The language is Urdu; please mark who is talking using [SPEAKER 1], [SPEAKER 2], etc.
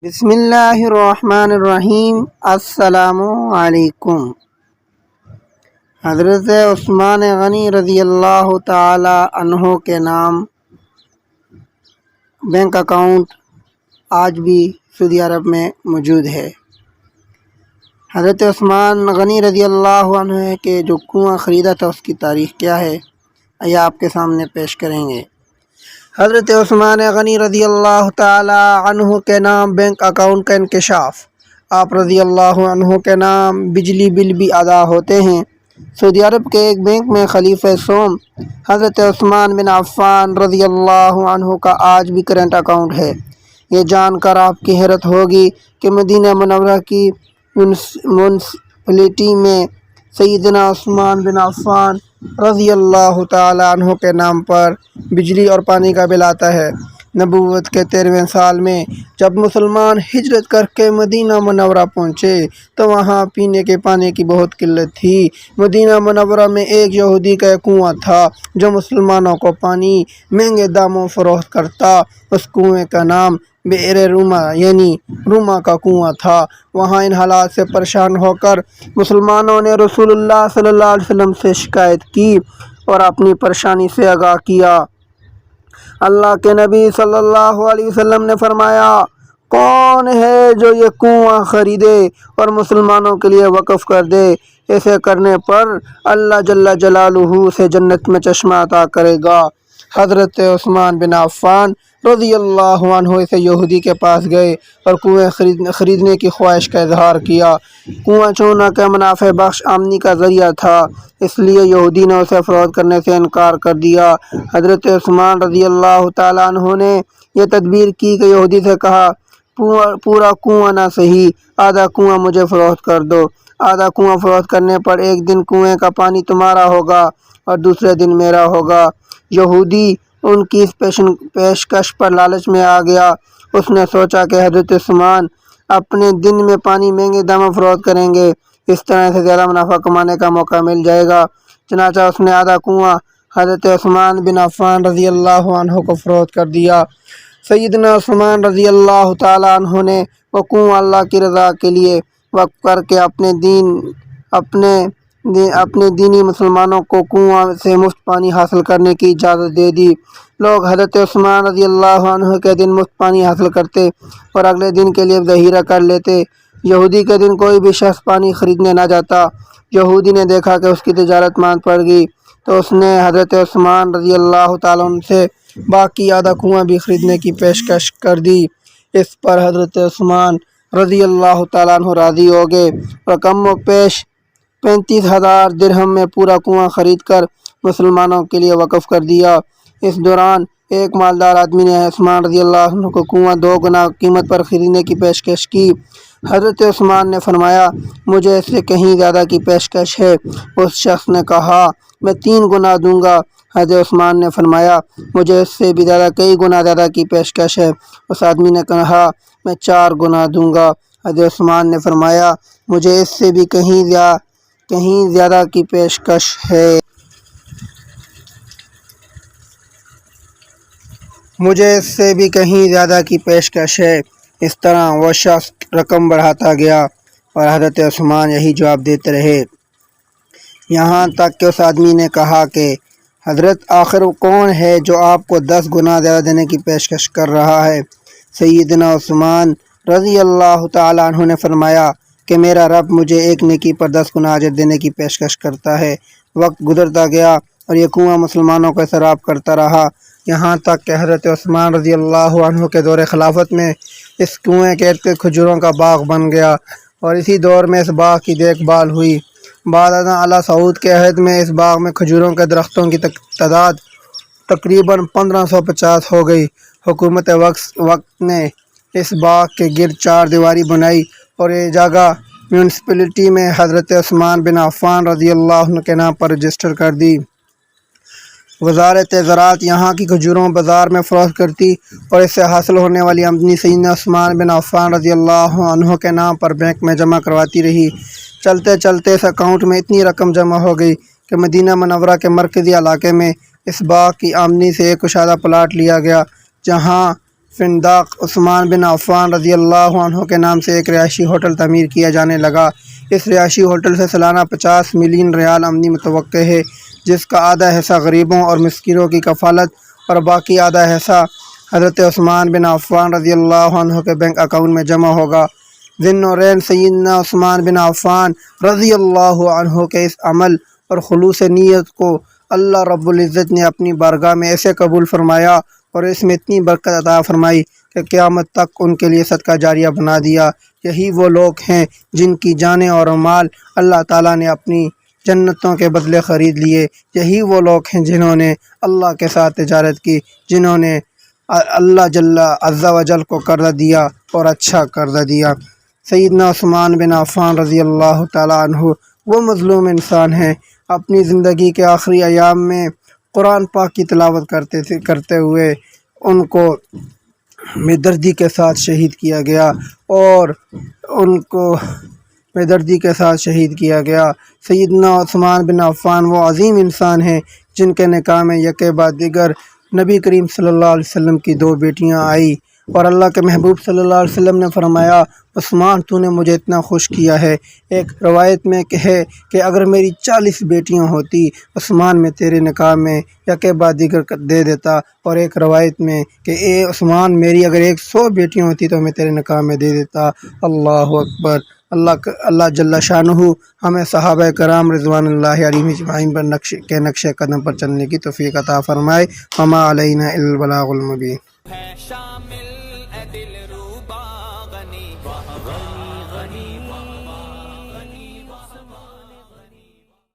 [SPEAKER 1] بسم اللہ الرحمن الرحیم۔ السلام علیکم۔ حضرت عثمان غنی رضی اللہ تعالی عنہ کے نام بینک اکاؤنٹ آج بھی سعودی عرب میں موجود ہے۔ حضرت عثمان غنی رضی اللہ عنہ کے جو کنواں خریدا تھا اس کی تاریخ کیا ہے، یہ آپ کے سامنے پیش کریں گے۔ حضرت عثمان غنی رضی اللہ تعالی عنہ کے نام بینک اکاؤنٹ کا انکشاف۔ آپ رضی اللہ عنہ کے نام بجلی بل بھی ادا ہوتے ہیں۔ سعودی عرب کے ایک بینک میں خلیفہ سوم حضرت عثمان بن عفان رضی اللہ عنہ کا آج بھی کرنٹ اکاؤنٹ ہے۔ یہ جان کر آپ کی حیرت ہوگی کہ مدینہ منورہ کی میونسپلٹی میں سیدنا عثمان بن عفان رضی اللہ تعالی عنہ کے نام پر بجلی اور پانی کا بل آتا ہے۔ نبوت کے 13ویں سال میں جب مسلمان ہجرت کر کے مدینہ منورہ پہنچے تو وہاں پینے کے پانی کی بہت قلت تھی۔ مدینہ منورہ میں ایک یہودی کا کنواں تھا جو مسلمانوں کو پانی مہنگے داموں فروخت کرتا۔ اس کنویں کا نام بئر روما یعنی روما کا کنواں تھا۔ وہاں ان حالات سے پریشان ہو کر مسلمانوں نے رسول اللہ صلی اللہ علیہ وسلم سے شکایت کی اور اپنی پریشانی سے آگاہ کیا۔ اللہ کے نبی صلی اللہ علیہ وسلم نے فرمایا، کون ہے جو یہ کنواں خریدے اور مسلمانوں کے لیے وقف کر دے؟ ایسے کرنے پر اللہ جل جلالہ سے جنت میں چشمہ عطا کرے گا۔ حضرت عثمان بن عفان رضی اللہ عنہ اسے یہودی کے پاس گئے اور کنویں خریدنے کی خواہش کا اظہار کیا۔ کنواں چونکہ منافع بخش آمدنی کا ذریعہ تھا، اس لیے یہودی نے اسے فروخت کرنے سے انکار کر دیا۔ حضرت عثمان رضی اللہ تعالیٰ عنہ نے یہ تدبیر کی کہ یہودی سے کہا، پورا کنواں نہ صحیح، آدھا کنواں مجھے فروخت کر دو۔ آدھا کنواں فروخت کرنے پر ایک دن کنویں کا پانی تمہارا ہوگا اور دوسرے دن میرا ہوگا۔ یہودی ان کی اس پیشکش پر لالچ میں آ گیا۔ اس نے سوچا کہ حضرت عثمان اپنے دن میں پانی مہنگے داموں فروخت کریں گے، اس طرح سے زیادہ منافع کمانے کا موقع مل جائے گا۔ چنانچہ اس نے آدھا کنواں حضرت عثمان بن عفان رضی اللہ عنہ کو فروخت کر دیا۔ سیدنا عثمان رضی اللہ تعالیٰ عنہ نے وہ کنواں اللہ کی رضا کے لیے وقف کر کے اپنے دینی مسلمانوں کو کنواں سے مفت پانی حاصل کرنے کی اجازت دے دی۔ لوگ حضرت عثمان رضی اللہ عنہ کے دن مفت پانی حاصل کرتے اور اگلے دن کے لیے ذخیرہ کر لیتے۔ یہودی کے دن کوئی بھی شخص پانی خریدنے نہ جاتا۔ یہودی نے دیکھا کہ اس کی تجارت ماند پڑ گئی تو اس نے حضرت عثمان رضی اللہ تعالیٰ عنہ سے باقی آدھا کنواں بھی خریدنے کی پیشکش کر دی۔ اس پر حضرت عثمان رضی اللہ تعالیٰ عنہ راضی ہو گئے اور کم و بیش 35,000 درہم میں پورا کنواں خرید کر مسلمانوں کے لیے وقف کر دیا۔ اس دوران ایک مالدار آدمی نے عثمان رضی اللہ عنہ کو کنواں 2 گنا قیمت پر خریدنے کی پیشکش کی۔ حضرت عثمان نے فرمایا، مجھے اس سے کہیں زیادہ کی پیشکش ہے۔ اس شخص نے کہا، میں 3 گنا دوں گا۔ حضرت عثمان نے فرمایا، مجھے اس سے بھی کئی گنا زیادہ کی پیشکش ہے۔ اس آدمی نے کہا، میں 4 گنا دوں گا۔ حضرت عثمان نے فرمایا، مجھے اس سے بھی کہیں زیادہ کی پیشکش ہے۔ اس طرح وہ شخص رقم بڑھاتا گیا اور حضرت عثمان یہی جواب دیتے رہے، یہاں تک کہ اس آدمی نے کہا کہ حضرت آخر کون ہے جو آپ کو 10 گنا زیادہ دینے کی پیشکش کر رہا ہے؟ سیدنا عثمان رضی اللہ تعالیٰ عنہ نے فرمایا کہ میرا رب مجھے ایک نیکی پر 10 گنا اجر دینے کی پیشکش کرتا ہے۔ وقت گزرتا گیا اور یہ کنواں مسلمانوں کو سیراب کرتا رہا، یہاں تک کہ حضرت عثمان رضی اللہ عنہ کے دور خلافت میں اس کنویں کے ارد گرد کھجوروں کا باغ بن گیا اور اسی دور میں اس باغ کی دیکھ بھال ہوئی۔ بعد ازاں اعلیٰ سعود کے عہد میں اس باغ میں کھجوروں کے درختوں کی تعداد تقریباً 1550 ہو گئی۔ حکومت وقت نے اس باغ کے گرد 4 دیواری بنائی اور یہ جگہ میونسپلٹی میں حضرت عثمان بن عفان رضی اللہ عنہ کے نام پر رجسٹر کر دی۔ وزارت زراعت یہاں کی کھجوروں بازار میں فروخت کرتی اور اس سے حاصل ہونے والی آمدنی سیدنا عثمان بن عفان رضی اللہ عنہ کے نام پر بینک میں جمع کرواتی رہی۔ چلتے چلتے اس اکاؤنٹ میں اتنی رقم جمع ہو گئی کہ مدینہ منورہ کے مرکزی علاقے میں اس باغ کی آمدنی سے ایک کشادہ پلاٹ لیا گیا جہاں فندق عثمان بن عفان رضی اللہ عنہ کے نام سے ایک رہائشی ہوٹل تعمیر کیا جانے لگا۔ اس رہائشی ہوٹل سے سالانہ 50 ملین ریال آمدنی متوقع ہے، جس کا آدھا حصہ غریبوں اور مسکینوں کی کفالت اور باقی آدھا حصہ حضرت عثمان بن عفان رضی اللہ عنہ کے بینک اکاؤنٹ میں جمع ہوگا۔ ذی النورین سیدنا عثمان بن عفان رضی اللہ عنہ کے اس عمل اور خلوص نیت کو اللہ رب العزت نے اپنی بارگاہ میں ایسے قبول فرمایا اور اس میں اتنی برکت عطا فرمائی کہ قیامت تک ان کے لیے صدقہ جاریہ بنا دیا۔ یہی وہ لوگ ہیں جن کی جانیں اور مال اللہ تعالیٰ نے اپنی جنتوں کے بدلے خرید لیے۔ یہی وہ لوگ ہیں جنہوں نے اللہ کے ساتھ تجارت کی، جنہوں نے اللہ جل عز و جل کو قرض دیا اور اچھا قرض دیا۔ سیدنا عثمان بن عفان رضی اللہ تعالیٰ عنہ وہ مظلوم انسان ہیں، اپنی زندگی کے آخری ایام میں قرآن پاک کی تلاوت کرتے ہوئے ان کو بے دردی کے ساتھ شہید کیا گیا اور ان کو بے دردی کے ساتھ شہید کیا گیا۔ سیدنا عثمان بن عفان وہ عظیم انسان ہیں جن کے نکاح میں یکے بعد دیگر نبی کریم صلی اللہ علیہ وسلم کی 2 بیٹیاں آئی اور اللہ کے محبوب صلی اللہ علیہ وسلم نے فرمایا، عثمان تو نے مجھے اتنا خوش کیا ہے۔ ایک روایت میں ہے کہ اگر میری 40 بیٹیاں ہوتی عثمان میں تیرے نکاح میں یکے بعد دیگر دے دیتا، اور ایک روایت میں کہ اے عثمان میری اگر 100 بیٹیاں ہوتی تو میں تیرے نکاح میں دے دیتا۔ اللہ اکبر۔ اللہ جل شانہ ہمیں صحابہ کرام رضوان اللہ علیہم اجمعین پر نقش قدم پر چلنے کی توفیق عطا فرمائے۔ وما علینا الا البلاغ المبین۔